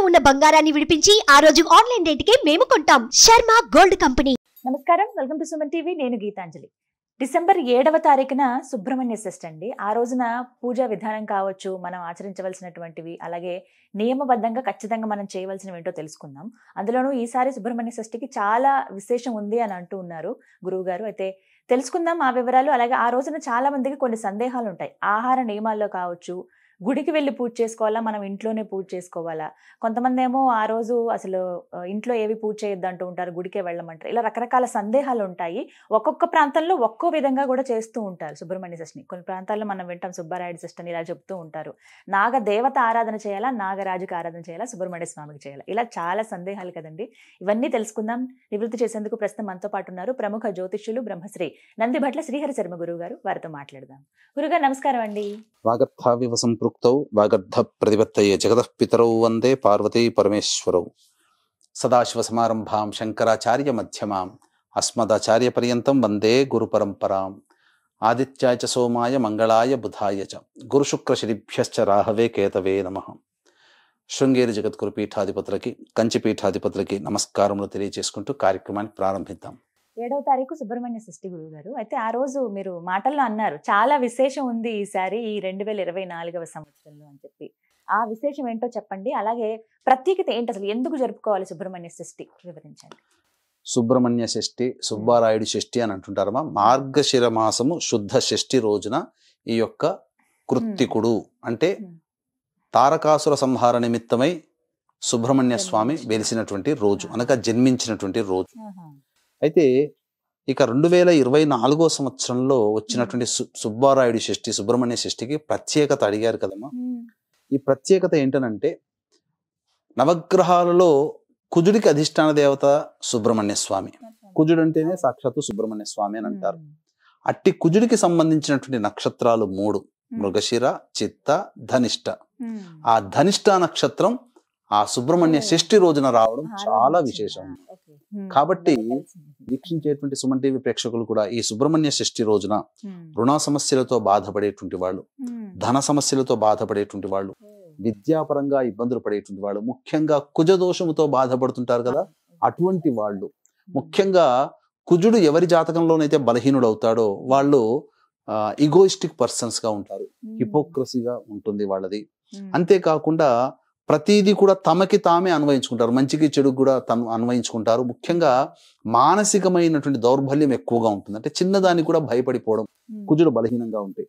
ఉన్న బంగారాన్ని విడిపించి ఆ రోజు ఆన్లైన్ రేటుకే మేము కొంటాం. Sharma gold company. నమస్కారం, వెల్కమ్ టు సుమన్ టీవీ. నేను గీతాంజలి. డిసెంబర్ 7వ తారీఖున సుబ్రహ్మణ్య షష్ఠి అండి. ఆ రోజున పూజా విధానం కావచ్చు, మనం ఆచరించవలసినటువంటివి, అలాగే నియమబద్ధంగా ఖచ్చితంగా మనం చేయవలసినవి ఏంటో తెలుసుకుందాం. అందులోనూ ఈసారి సుబ్రహ్మణ్య షష్ఠికి చాలా విశేషం ఉంది అని అంటూ ఉన్నారు గురువు గారు. అయితే తెలుసుకుందాం ఆ వివరాలు. అలాగే ఆ రోజున చాలా మందికి కొన్ని సందేహాలు ఉంటాయి. ఆహార నియమాల్లో కావచ్చు, గుడికి వెళ్ళి పూజ చేసుకోవాలా, మనం ఇంట్లోనే పూజ చేసుకోవాలా, కొంతమంది ఏమో ఆ రోజు అసలు ఇంట్లో ఏవి పూజ చేయొద్దు అంటూ ఉంటారు, గుడికే వెళ్ళమంటారు. ఇలా రకరకాల సందేహాలు ఉంటాయి. ఒక్కొక్క ప్రాంతంలో ఒక్కో విధంగా కూడా చేస్తూ ఉంటారు సుబ్రహ్మణ్య షష్ఠిని. కొన్ని ప్రాంతాల్లో మనం వింటాం సుబ్బారాయుడు షష్ఠి అని ఇలా చెప్తూ ఉంటారు. నాగ దేవత ఆరాధన చేయాలా, నాగరాజుకి ఆరాధన చేయాలా, సుబ్రహ్మణ్య స్వామికి చేయాలా, ఇలా చాలా సందేహాలు కదండి. ఇవన్నీ తెలుసుకుందాం. నివృత్తి చేసేందుకు ప్రస్తుతం మనతో పాటు ఉన్నారు ప్రముఖ జ్యోతిష్యులు బ్రహ్మశ్రీ నందిభట్ల శ్రీహరి శర్మ గురువు గారు. వారితో మాట్లాడదాం. గురుగారు నమస్కారం అండి. వాగర్థావివ సంపృక్తౌ వాగర్థ ప్రతిపత్తయే జగతః పితరౌ వందే పార్వతీ పరమేశ్వరౌ. సదాశివ సమారంభాం శంకరాచార్య మధ్యమాం అస్మదాచార్య పర్యంతం వందే గురు పరంపరాం. ఆదిత్యాయ చ సోమాయ మంగళాయ బుధాయ చ గురుశుక్రశనిభ్యశ్చ రాహవే కేతవే నమః. శృంగేరి జగద్గురు పీఠాధిపతులకి, కంచి పీఠాధిపతులకి నమస్కారములు తెలియజేసుకుంటూ కార్యక్రమాన్ని ప్రారంభిద్దాం. 7వ తారీఖు సుబ్రహ్మణ్య షష్ఠి గురువు గారు. అయితే ఆ రోజు మీరు మాటల్లో అన్నారు చాలా విశేషం ఉంది ఈసారి ఈ 2024వ సంవత్సరంలో అని చెప్పి. ఆ విశేషం ఏంటో చెప్పండి. అలాగే ప్రత్యేకత ఏంటి, అసలు ఎందుకు జరుపుకోవాలి సుబ్రహ్మణ్య షష్ఠి వివరించండి. సుబ్రహ్మణ్య షష్ఠి, సుబ్బారాయుడు షష్ఠి అని అంటుంటారమ్మా. మార్గశిర మాసము శుద్ధ షష్ఠి రోజున ఈ యొక్క కృత్తికుడు అంటే తారకాసుర సంహార నిమిత్తమై సుబ్రహ్మణ్య స్వామి వెలిసినటువంటి రోజు, అనగా జన్మించినటువంటి రోజు. అయితే ఇక 2024 సంవత్సరంలో వచ్చినటువంటి సుబ్బారాయుడు షష్ఠి, సుబ్రహ్మణ్య షష్ఠికి ప్రత్యేకత అడిగారు కదమ్మా. ఈ ప్రత్యేకత ఏంటనంటే, నవగ్రహాలలో కుజుడికి అధిష్టాన దేవత సుబ్రహ్మణ్య స్వామి. కుజుడు అంటేనే సాక్షాత్తు సుబ్రహ్మణ్య స్వామి అని అంటారు. అట్టి కుజుడికి సంబంధించినటువంటి నక్షత్రాలు 3: మృగశిర, చిత్త, ధనిష్ట. ఆ ధనిష్ట నక్షత్రం ఆ సుబ్రహ్మణ్య షష్ఠి రోజున రావడం చాలా విశేషం. కాబట్టి వీక్షించేటువంటి సుమన్ టీవీ ప్రేక్షకులు కూడా ఈ సుబ్రహ్మణ్య షష్ఠి రోజున రుణ సమస్యలతో బాధపడేటువంటి వాళ్ళు, ధన సమస్యలతో బాధపడేటువంటి వాళ్ళు, విద్యాపరంగా ఇబ్బందులు పడేటువంటి వాళ్ళు, ముఖ్యంగా కుజ దోషముతో బాధపడుతుంటారు కదా, అటువంటి వాళ్ళు, ముఖ్యంగా కుజుడు ఎవరి జాతకంలోనైతే బలహీనుడు అవుతాడో వాళ్ళు ఈగోయిస్టిక్ పర్సన్స్ గా ఉంటారు, హిపోక్రసీగా ఉంటుంది వాళ్ళది. అంతేకాకుండా ప్రతిదీ కూడా తమకి తామే అన్వయించుకుంటారు, మంచికి చెడుకు కూడా తను అన్వయించుకుంటారు. ముఖ్యంగా మానసికమైనటువంటి దౌర్బల్యం ఎక్కువగా ఉంటుంది. అంటే చిన్నదానికి కూడా భయపడిపోవడం కుజుడు బలహీనంగా ఉంటే.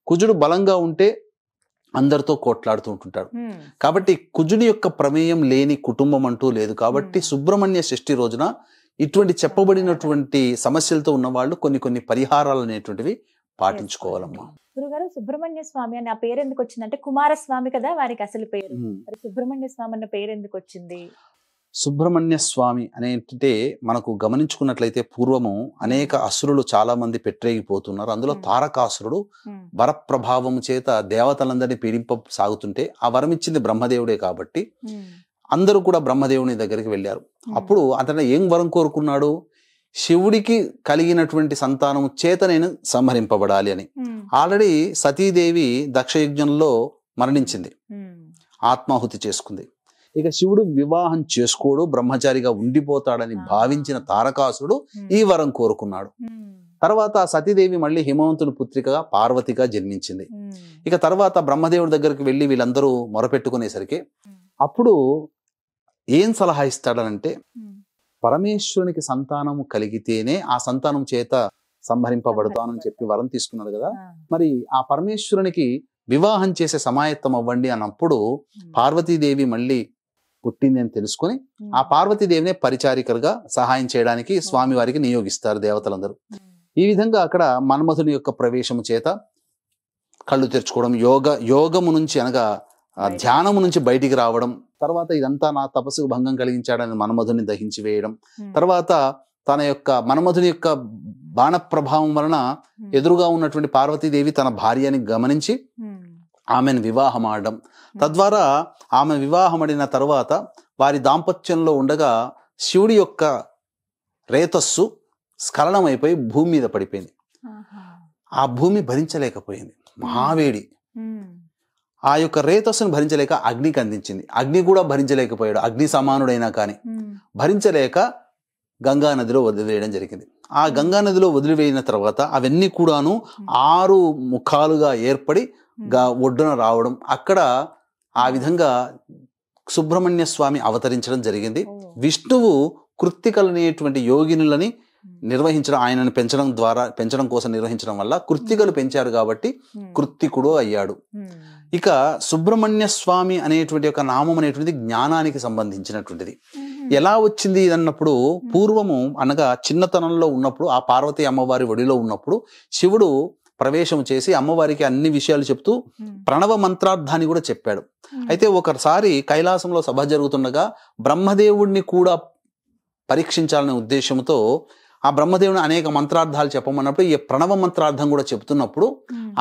కుజుడు బలంగా ఉంటే అందరితో కోట్లాడుతూ ఉంటుంటాడు. కాబట్టి కుజుడి యొక్క ప్రమేయం లేని కుటుంబం అంటూ లేదు. కాబట్టి సుబ్రహ్మణ్య షష్ఠి రోజున ఇటువంటి చెప్పబడినటువంటి సమస్యలతో ఉన్న వాళ్ళు కొన్ని పరిహారాలు అనేటువంటివి పాటించుకోవాలమ్మా. గురుగారు, సుబ్రహ్మణ్య స్వామి అని ఆ పేరు ఎందుకు వచ్చింది? అంటే కుమారస్వామి కదా వారికి అసలు పేరు. సుబ్రహ్మణ్య స్వామి అన్న పేరు ఎందుకు వచ్చింది? సుబ్రహ్మణ్య స్వామి అనేంటే మనకు గమనించుకున్నట్లయితే పూర్వము అనేక అసురులు చాలా మంది పెట్టరేగిపోతున్నారు. అందులో తారకాసురుడు వరప్రభావం చేత దేవతలందరినీ పీడింప సాగుతుంటే ఆ వరం ఇచ్చింది బ్రహ్మదేవుడే కాబట్టి అందరూ కూడా బ్రహ్మదేవుని దగ్గరికి వెళ్ళారు. అప్పుడు అతను ఏం వరం కోరుకున్నాడు? శివుడికి కలిగినటువంటి సంతానం చేత నేను సంహరింపబడాలి అని. ఆల్రెడీ సతీదేవి దక్షయజ్ఞంలో మరణించింది, ఆత్మాహుతి చేసుకుంది. ఇక శివుడు వివాహం చేసుకోడు, బ్రహ్మచారిగా ఉండిపోతాడని భావించిన తారకాసుడు ఈ వరం కోరుకున్నాడు. తర్వాత సతీదేవి మళ్ళీ హిమవంతుని పుత్రికగా పార్వతిగా జన్మించింది. ఇక తర్వాత బ్రహ్మదేవుడి దగ్గరికి వెళ్ళి వీళ్ళందరూ మొరపెట్టుకునేసరికి అప్పుడు ఏం సలహా ఇస్తాడనంటే, పరమేశ్వరునికి సంతానము కలిగితేనే ఆ సంతానం చేత సంహరింపబడతానని చెప్పి వరం తీసుకున్నాడు కదా. మరి ఆ పరమేశ్వరునికి వివాహం చేసే సమాయత్తం అవ్వండి అన్నప్పుడు పార్వతీదేవి మళ్ళీ పుట్టింది అని తెలుసుకొని ఆ పార్వతీదేవినే పరిచారికలుగా సహాయం చేయడానికి స్వామి వారికి నియోగిస్తారు దేవతలందరూ. ఈ విధంగా అక్కడ మన్మథుని యొక్క ప్రవేశము చేత కళ్ళు తెరుచుకోవడం, యోగము నుంచి అనగా ధ్యానము నుంచి బయటికి రావడం, తర్వాత ఇదంతా నా తపస్సుకు భంగం కలిగించాడని మన్మధుని దహించి వేయడం, తర్వాత తన యొక్క మన్మధుని యొక్క బాణ ప్రభావం వలన ఎదురుగా ఉన్నటువంటి పార్వతీదేవి తన భార్యని గమనించి ఆమెను వివాహం ఆడడం, తద్వారా ఆమె వివాహమడిన తర్వాత వారి దాంపత్యంలో ఉండగా శివుడి యొక్క రేతస్సు స్ఖలనమైపోయి భూమి మీద పడిపోయింది. ఆ భూమి భరించలేకపోయింది, మహావేడి. ఆ యొక్క రేతస్సును భరించలేక అగ్నికి అందించింది. అగ్ని కూడా భరించలేకపోయాడు, అగ్ని సమానుడైనా కానీ భరించలేక గంగా నదిలో వదిలివేయడం జరిగింది. ఆ గంగా నదిలో వదిలివేయిన తర్వాత అవన్నీ కూడాను 6 ముఖాలుగా ఏర్పడి ఒడ్డున రావడం, అక్కడ ఆ విధంగా సుబ్రహ్మణ్య స్వామి అవతరించడం జరిగింది. విష్ణువు కృత్తికలనేటువంటి యోగినులని నిర్వహించడం, ఆయనను పెంచడం కోసం నిర్వహించడం వల్ల కృత్తికలు పెంచారు కాబట్టి కృత్తికుడు అయ్యాడు. ఇక సుబ్రహ్మణ్య స్వామి అనేటువంటి ఒక నామం అనేటువంటిది జ్ఞానానికి సంబంధించినటువంటిది. ఎలా వచ్చింది అన్నప్పుడు, పూర్వము అనగా చిన్నతనంలో ఉన్నప్పుడు, ఆ పార్వతీ అమ్మవారి ఒడిలో ఉన్నప్పుడు శివుడు ప్రవేశం చేసి అమ్మవారికి అన్ని విషయాలు చెప్తూ ప్రణవ మంత్రార్థాన్ని కూడా చెప్పాడు. అయితే ఒకసారి కైలాసంలో సభ జరుగుతుండగా బ్రహ్మదేవుడిని కూడా పరీక్షించాలనే ఉద్దేశంతో ఆ బ్రహ్మదేవుని అనేక మంత్రార్థాలు చెప్పమన్నప్పుడు ఈ ప్రణవ మంత్రార్థం కూడా చెప్తున్నప్పుడు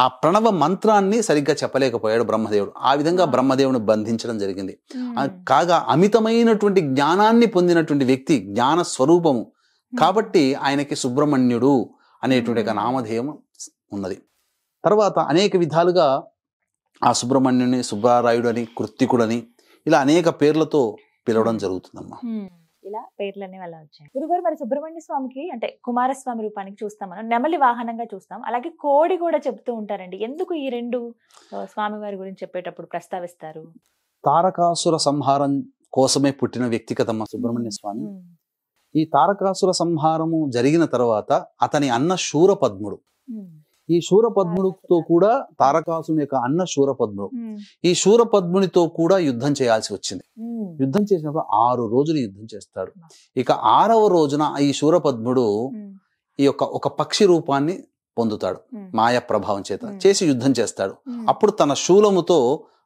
ఆ ప్రణవ మంత్రాన్ని సరిగ్గా చెప్పలేకపోయాడు బ్రహ్మదేవుడు. ఆ విధంగా బ్రహ్మదేవుని బంధించడం జరిగింది. కాగా అమితమైనటువంటి జ్ఞానాన్ని పొందినటువంటి వ్యక్తి, జ్ఞాన స్వరూపము కాబట్టి ఆయనకి సుబ్రహ్మణ్యుడు అనేటువంటి ఒక నామధేయం ఉన్నది. తర్వాత అనేక విధాలుగా ఆ సుబ్రహ్మణ్యుని సుబ్బారాయుడు అని, కృత్తికుడని ఇలా అనేక పేర్లతో పిలవడం జరుగుతుందమ్మా. ఇలా పేర్లనే వల్ల వచ్చాయి. గురుగారు, మరి సుబ్రహ్మణ్య స్వామికి అంటే కుమారస్వామి రూపానికి చూస్తాం మనం, నెమలి వాహనంగా చూస్తాం, అలాగే కోడి కూడా చెప్తూ ఉంటారండి. ఎందుకు ఈ 2 స్వామివారి గురించి చెప్పేటప్పుడు ప్రస్తావిస్తారు? తారకాసుర సంహారం కోసమే పుట్టిన వ్యక్తి కదమ్మా సుబ్రహ్మణ్య స్వామి. ఈ తారకాసుర సంహారము జరిగిన తర్వాత అతని అన్న శూరపద్ముడు, ఈ శూరపద్ముడితో కూడా తారకాసుని యొక్క అన్న శూరపద్ముడు, ఈ శూరపద్మునితో కూడా యుద్ధం చేయాల్సి వచ్చింది. యుద్ధం చేసినప్పుడు 6 రోజులు యుద్ధం చేస్తాడు. ఇక 6వ రోజున ఈ శూరపద్ముడు ఈ యొక్క ఒక పక్షి రూపాన్ని పొందుతాడు, మాయా ప్రభావం చేత చేసి యుద్ధం చేస్తాడు. అప్పుడు తన శూలముతో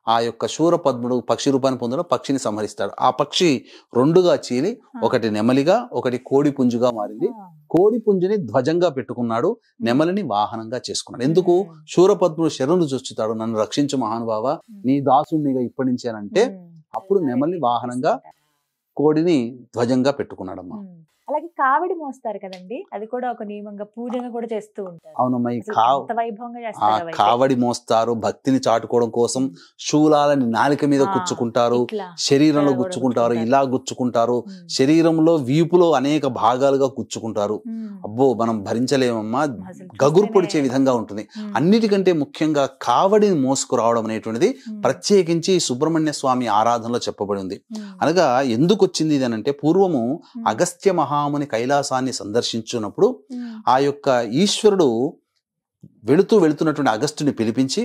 ఆ యొక్క శూరపద్ముడు పక్షి రూపాన్ని పొందడం, పక్షిని సంహరిస్తాడు. ఆ పక్షి 2గా చీలి ఒకటి నెమలిగా ఒకటి కోడి పుంజుగా మారింది. కోడి పుంజుని ధ్వజంగా పెట్టుకున్నాడు, నెమలిని వాహనంగా చేసుకున్నాడు. ఎందుకు? శూరపద్ముడు శరణు చూచుతాడు, నన్ను రక్షించు మహానుభావ, నీ దాసునిగా ఇప్పటి నుంచి అని అంటే అప్పుడు నెమలిని వాహనంగా, కోడిని ధ్వజంగా పెట్టుకున్నాడమ్మా. అలాగే కావడి మోస్తారు కదండి, అది కూడా ఒక నియమంగా పూజగా కూడా చేస్తూ ఉంటారు. అవునమ్మా. ఈ వైభవంగా చేస్తారు. కావడి మోస్తారు భక్తిని చాటుకోవడం కోసం. శూలాలని నాలిక మీద గుచ్చుకుంటారు, శరీరంలో గుచ్చుకుంటారు, ఇలా గుచ్చుకుంటారు, శరీరంలో వీపులో అనేక భాగాలుగా గుచ్చుకుంటారు. అబ్బో మనం భరించలేమమ్మా, గగురు పొడిచే విధంగా ఉంటుంది. అన్నిటికంటే ముఖ్యంగా కావడిని మోసుకురావడం అనేటువంటిది ప్రత్యేకించి సుబ్రహ్మణ్య స్వామి ఆరాధనలో చెప్పబడి ఉంది. అనగా ఎందుకు వచ్చింది ఇది అనంటే, పూర్వము అగస్త్య మహాముని కైలాసాన్ని సందర్శించున్నప్పుడు ఆ యొక్క ఈశ్వరుడు వెళుతున్నటువంటి అగస్త్యుని పిలిపించి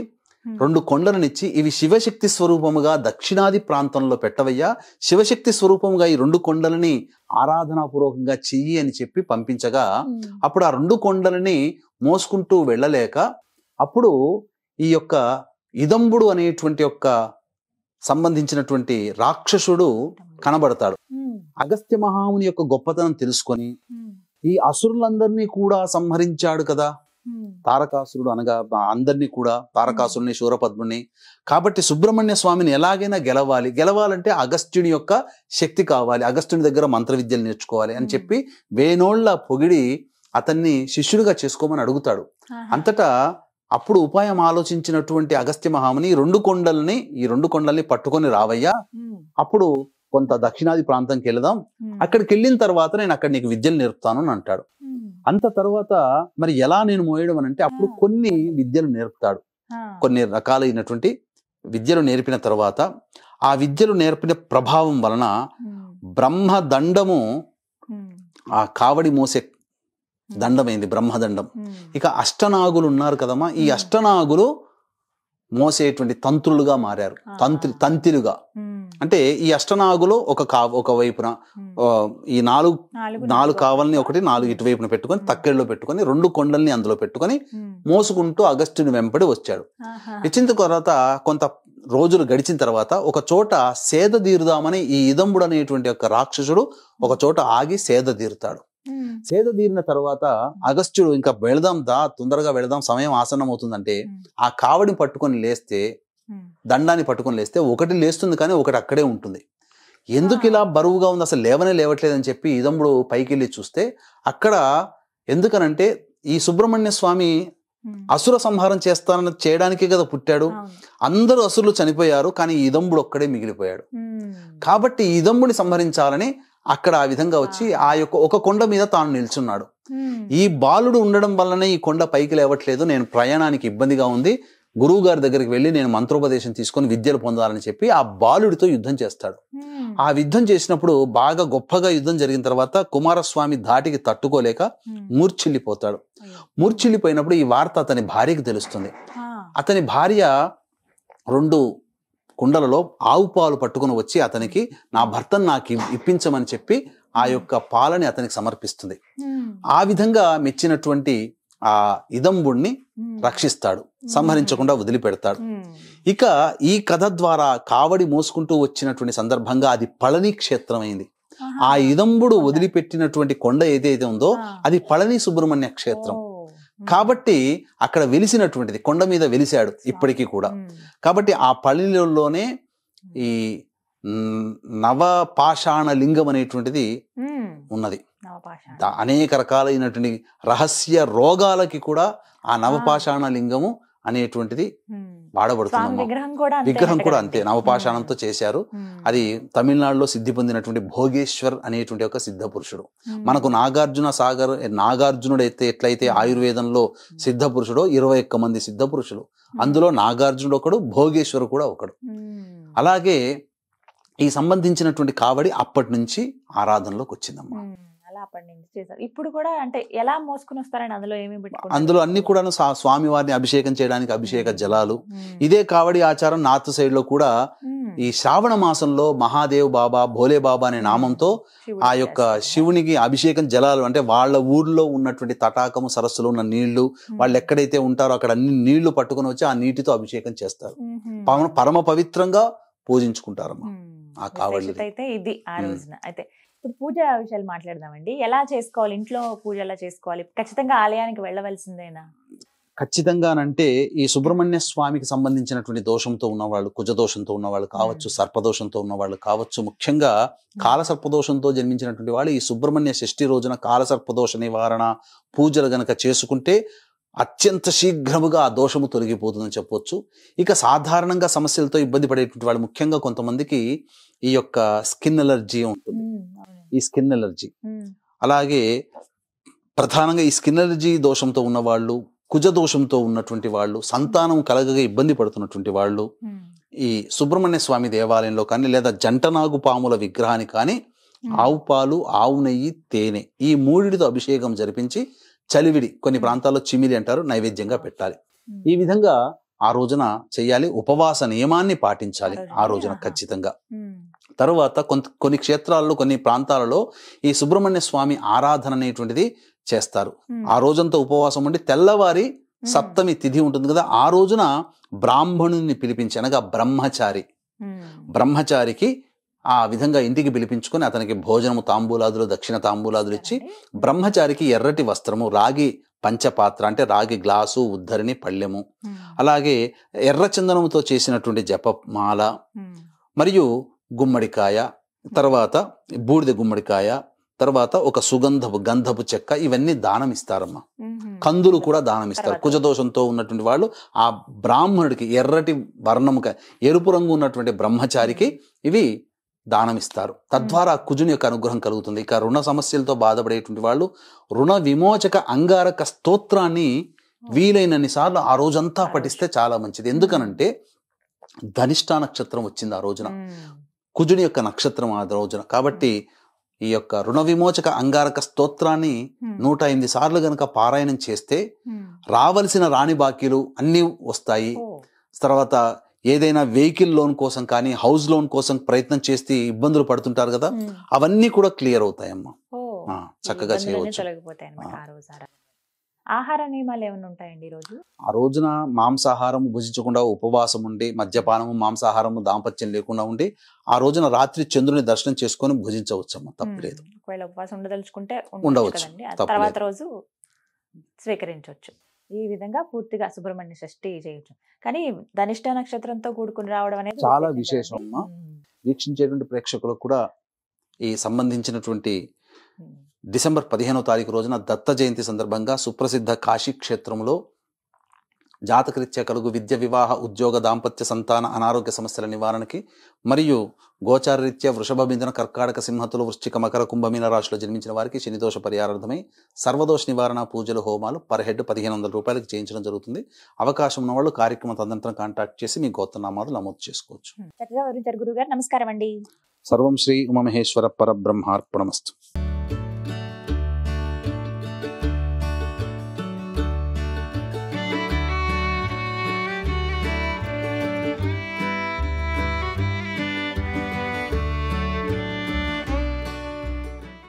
2 కొండలనిచ్చి, ఇవి శివశక్తి స్వరూపముగా దక్షిణాది ప్రాంతంలో పెట్టవయ్యా, శివశక్తి స్వరూపముగా ఈ 2 కొండలని ఆరాధనాపూర్వకంగా చెయ్యి అని చెప్పి పంపించగా, అప్పుడు ఆ 2 కొండలని మోసుకుంటూ వెళ్ళలేక అప్పుడు ఈ యొక్క ఇదంబుడు అనేటువంటి యొక్క సంబంధించినటువంటి రాక్షసుడు కనబడతాడు. అగస్త్య మహాముని యొక్క గొప్పతనం తెలుసుకొని ఈ అసురులందరినీ కూడా సంహరించాడు కదా తారకాసురుడు, అనగా అందరినీ కూడా, తారకాసురుని, శూరపద్ముని. కాబట్టి సుబ్రహ్మణ్య స్వామిని ఎలాగైనా గెలవాలంటే అగస్త్యుని యొక్క శక్తి కావాలి, అగస్త్యుని దగ్గర మంత్ర విద్యలు నేర్చుకోవాలి అని చెప్పి వేనోళ్ల పొగిడి అతన్ని శిష్యుడిగా చేసుకోమని అడుగుతాడు. అంతటా అప్పుడు ఉపాయం ఆలోచించినటువంటి అగస్త్య మహాముని ఈ 2 కొండల్ని పట్టుకొని రావయ్యా, అప్పుడు కొంత దక్షిణాది ప్రాంతంకి వెళదాం, అక్కడికి వెళ్ళిన తర్వాత నేను అక్కడ నీకు విద్యలు నేర్పుతాను అని అంటాడు. అంత తర్వాత మరి ఎలా నేను మోయడం అని అంటే, అప్పుడు కొన్ని విద్యలు నేర్పుతాడు. కొన్ని రకాలైనటువంటి విద్యలు నేర్పిన తర్వాత ఆ విద్యలు నేర్పిన ప్రభావం వలన బ్రహ్మదండము ఆ కావడి మోసే దండమైంది, బ్రహ్మదండం. ఇక అష్టనాగులు ఉన్నారు కదమ్మా, ఈ అష్టనాగులు మోసేటువంటి తంత్రులుగా మారారు, తంతిలుగా. అంటే ఈ అష్టనాగులు ఒక వైపున ఈ 4 కావల్ని ఒకటి 4 ఇటువైపున పెట్టుకొని తక్కెళ్ళలో పెట్టుకొని 2 కొండల్ని అందులో పెట్టుకొని మోసుకుంటూ అగస్త్యుని వెంపడి వచ్చాడు. వచ్చిన తర్వాత కొంత రోజులు గడిచిన తర్వాత ఒక చోట సేద తీరుదామని ఈ ఇదంబుడు అనేటువంటి ఒక రాక్షసుడు ఒక చోట ఆగి సేద తీరుతాడు. సేద తీరిన తర్వాత అగస్త్యుడు ఇంకా తొందరగా వెళదాం, సమయం ఆసన్నం అవుతుందంటే ఆ కావడిని పట్టుకొని లేస్తే, దండాన్ని పట్టుకొని లేస్తే ఒకటి లేస్తుంది కానీ ఒకటి అక్కడే ఉంటుంది. ఎందుకు ఇలా బరువుగా ఉంది, అసలు లేవట్లేదని చెప్పి ఇదంబుడు పైకి వెళ్ళి చూస్తే అక్కడ ఎందుకనంటే ఈ సుబ్రహ్మణ్య స్వామి అసుర సంహారం చేయడానికే కదా పుట్టాడు. అందరూ అసురులు చనిపోయారు, కానీ ఇదంబుడు ఒక్కడే మిగిలిపోయాడు. కాబట్టి ఈ ఇదంబుని సంహరించాలని అక్కడ ఆ విధంగా వచ్చి ఆ యొక్క ఒక కొండ మీద తాను నిల్చున్నాడు. ఈ బాలుడు ఉండడం వల్లనే ఈ కొండ పైకి లేవట్లేదు, నేను ప్రయాణానికి ఇబ్బందిగా ఉంది, గురువు గారి దగ్గరికి వెళ్ళి నేను మంత్రోపదేశం తీసుకొని విద్యలు పొందాలని చెప్పి ఆ బాలుడితో యుద్ధం చేస్తాడు. ఆ యుద్ధం చేసినప్పుడు బాగా గొప్పగా యుద్ధం జరిగిన తర్వాత కుమారస్వామి ధాటికి తట్టుకోలేక మూర్ఛిల్లిపోతాడు. మూర్ఛిల్లిపోయినప్పుడు ఈ వార్త అతని భార్యకి తెలుస్తుంది. అతని భార్య 2 కుండలలో ఆవు పాలు పట్టుకుని వచ్చి అతనికి నా భర్తను నాకు ఇప్పించమని చెప్పి ఆ యొక్క పాలని అతనికి సమర్పిస్తుంది. ఆ విధంగా మెచ్చినటువంటి ఆ ఇదంబుణ్ణి రక్షిస్తాడు, సంహరించకుండా వదిలిపెడతాడు. ఇక ఈ కథ ద్వారా కావడి మోసుకుంటూ వచ్చినటువంటి సందర్భంగా అది పళని క్షేత్రం అయింది. ఆ ఇదంబుడు వదిలిపెట్టినటువంటి కొండ ఏదైతే ఉందో అది పళని సుబ్రహ్మణ్య క్షేత్రం. కాబట్టి అక్కడ వెలిసినటువంటిది, కొండ మీద వెలిశాడు ఇప్పటికీ కూడా. కాబట్టి ఆ పళనిలోనే ఈ నవపాషాణ లింగం అనేటువంటిది ఉన్నది. అనేక రకాలైనటువంటి రహస్య రోగాలకి కూడా ఆ నవపాషాణ లింగము అనేటువంటిది వాడబడుతుంది. విగ్రహం కూడా అంతే, నవపాషాణంతో చేశారు. అది తమిళనాడులో సిద్ధి పొందినటువంటి భోగేశ్వర్ అనేటువంటి ఒక సిద్ధ పురుషుడు. మనకు నాగార్జునుడు అయితే ఎట్లయితే ఆయుర్వేదంలో సిద్ధ పురుషుడో 21 మంది సిద్ధ పురుషులు, అందులో నాగార్జునుడు ఒకడు, భోగేశ్వరు కూడా ఒకడు. అలాగే ఈ సంబంధించినటువంటి కావడి అప్పటి నుంచి ఆరాధనలోకి వచ్చిందమ్మా. అప్పటి నుంచి చేశారు. ఇప్పుడు కూడా అంటే ఎలా మోసుకుని వస్తారని అందులో ఏమేమి పెట్టుకుంటారు? అందులో అన్ని కూడా స్వామి వారిని అభిషేకం చేయడానికి అభిషేక జలాలు. ఇదే కావడి ఆచారం నార్త్ సైడ్ లో కూడా ఈ శ్రావణ మాసంలో మహాదేవ్ బాబా, భోలే బాబా అనే నామంతో ఆ యొక్క శివునికి అభిషేకం జలాలు, అంటే వాళ్ళ ఊర్లో ఉన్నటువంటి తటాకము సరస్సులో ఉన్న నీళ్లు, వాళ్ళు ఎక్కడైతే ఉంటారో అక్కడ అన్ని నీళ్లు పట్టుకుని వచ్చి ఆ నీటితో అభిషేకం చేస్తారు. పరమ పవిత్రంగా పూజించుకుంటారమ్మా ఆ కావడి. అయితే ఇది ఆ రోజున. అయితే ఇప్పుడు పూజ విషయాలు మాట్లాడదామండి. ఎలా చేసుకోవాలి, ఇంట్లో పూజ ఎలా చేసుకోవాలి? ఖచ్చితంగా ఆలయానికి వెళ్ళవలసిందేనా? ఖచ్చితంగానంటే ఈ సుబ్రహ్మణ్య స్వామికి సంబంధించినటువంటి దోషంతో ఉన్నవాళ్ళు, కుజదోషంతో ఉన్నవాళ్ళు కావచ్చు, సర్పదోషంతో ఉన్నవాళ్ళు కావచ్చు, ముఖ్యంగా కాలసర్పదోషంతో జన్మించినటువంటి వాళ్ళు ఈ సుబ్రహ్మణ్య షష్ఠి రోజున కాలసర్పదోష నివారణ పూజలు గనక చేసుకుంటే అత్యంత శీఘ్రముగా ఆ దోషము తొలగిపోతుందని చెప్పొచ్చు. ఇక సాధారణంగా సమస్యలతో ఇబ్బంది పడేటువంటి వాళ్ళు, ముఖ్యంగా కొంతమందికి ఈ యొక్క స్కిన్ ఎలర్జీ ఉంటుంది, ఈ స్కిన్ ఎలర్జీ. అలాగే ప్రధానంగా ఈ స్కిన్ ఎలర్జీ దోషంతో ఉన్నవాళ్ళు, కుజ దోషంతో ఉన్నటువంటి వాళ్ళు, సంతానం కలగగా ఇబ్బంది పడుతున్నటువంటి వాళ్ళు ఈ సుబ్రహ్మణ్య స్వామి దేవాలయంలో కానీ లేదా జంటనాగు పాముల విగ్రహాన్ని కానీ ఆవు పాలు, ఆవు నెయ్యి, తేనె ఈ 3తో అభిషేకం జరిపించి చలివిడి, కొన్ని ప్రాంతాల్లో చిమిలి అంటారు, నైవేద్యంగా పెట్టాలి. ఈ విధంగా ఆ రోజున చెయ్యాలి. ఉపవాస నియమాన్ని పాటించాలి ఆ రోజున ఖచ్చితంగా. తరువాత కొన్ని క్షేత్రాల్లో, కొన్ని ప్రాంతాలలో ఈ సుబ్రహ్మణ్య స్వామి ఆరాధన అనేటువంటిది చేస్తారు. ఆ రోజంతా ఉపవాసం ఉండి తెల్లవారి సప్తమి తిథి ఉంటుంది కదా, ఆ రోజున బ్రాహ్మణుని పిలిపించి, అనగా బ్రహ్మచారికి ఆ విధంగా ఇంటికి పిలిపించుకొని అతనికి భోజనము, తాంబూలాదులు, దక్షిణ తాంబూలాదులు ఇచ్చి, బ్రహ్మచారికి ఎర్రటి వస్త్రము, రాగి పంచపాత్ర అంటే రాగి గ్లాసు, ఉద్ధరిణి, పళ్ళెము, అలాగే ఎర్ర చందనముతో చేసినటువంటి జపమాల, మరియు గుమ్మడికాయ, తర్వాత బూడిద గుమ్మడికాయ, తర్వాత ఒక గంధపు చెక్క, ఇవన్నీ దానం ఇస్తారమ్మా. కందులు కూడా దానం ఇస్తారు. కుజదోషంతో ఉన్నటువంటి వాళ్ళు ఆ బ్రాహ్మణుడికి ఎర్రటి వర్ణము, ఎరుపు రంగు ఉన్నటువంటి బ్రహ్మచారికి ఇవి దానం ఇస్తారు. తద్వారా కుజుని యొక్క అనుగ్రహం కలుగుతుంది. ఇక రుణ సమస్యలతో బాధపడేటువంటి వాళ్ళు రుణ విమోచక అంగారక స్తోత్రాన్ని వీలైనన్ని సార్లు ఆ రోజంతా పఠిస్తే చాలా మంచిది. ఎందుకనంటే ధనిష్ఠా నక్షత్రం వచ్చింది ఆ రోజున, కుజుని యొక్క నక్షత్రం ఆ రోజున. కాబట్టి ఈ యొక్క రుణ విమోచక అంగారక స్తోత్రాన్ని 108 సార్లు గనక పారాయణం చేస్తే రావలసిన రాణి బాకీలు అన్నీ వస్తాయి. తర్వాత ఏదైనా వెహికల్ లోన్ కోసం కానీ, హౌస్ లోన్ కోసం ప్రయత్నం చేస్తే ఇబ్బందులు పడుతుంటారు కదా, అవన్నీ కూడా క్లియర్ అవుతాయమ్మా. చక్కగా చేయవచ్చు. ఆహార నియమాలు ఏమైనా ఉంటాయండి ఈ రోజు? ఆ రోజున మాంసాహారం భుజించకుండా ఉపవాసం ఉండి, మద్యపానము, మాంసాహారము, దాంపత్యం లేకుండా ఉండి ఆ రోజున రాత్రి చంద్రుని దర్శనం చేసుకొని భుజించవచ్చమ్మా, తప్పలేదు. ఒకవేళ ఉపవాసం ఉండదలుచుకుంటే ఉండవచ్చు, తర్వాత రోజు స్వీకరించవచ్చు. ఈ విధంగా పూర్తిగా సుబ్రహ్మణ్య షష్ఠి చేయొచ్చు. కానీ ధనిష్ఠ నక్షత్రంతో కూడుకుని రావడం అనేది చాలా విశేషం అమ్మా. వీక్షించేటువంటి ప్రేక్షకులకు కూడా ఈ సంబంధించినటువంటి డిసెంబర్ 15వ తారీఖు రోజున దత్త జయంతి సందర్భంగా సుప్రసిద్ధ కాశీ క్షేత్రంలో జాతకరీత్యా కలుగు విద్య, వివాహ, ఉద్యోగ, దాంపత్య, సంతాన, అనారోగ్య సమస్యల నివారణకి మరియు గోచారరీత్యా వృషభ, మిథున, కర్కాటక, సింహతులు, వృశ్చిక, మకర, కుంభమీన రాశిలో జన్మించిన వారికి శనిదోష పరిహారార్థమై సర్వదోష నివారణ పూజలు, హోమాలు పర్ హెడ్ 1500 రూపాయలకు చేయించడం జరుగుతుంది. అవకాశం ఉన్న వాళ్ళు కార్యక్రమం తదనంతరం కాంటాక్ట్ చేసి మీ గోత్రనామాలు నమోదు చేసుకోవచ్చు. చక్కగా వివరించారు గురుగారు. నమస్కారం అండి. సర్వం శ్రీ ఉమామహేశ్వర పరబ్రహ్మార్పణమస్తు.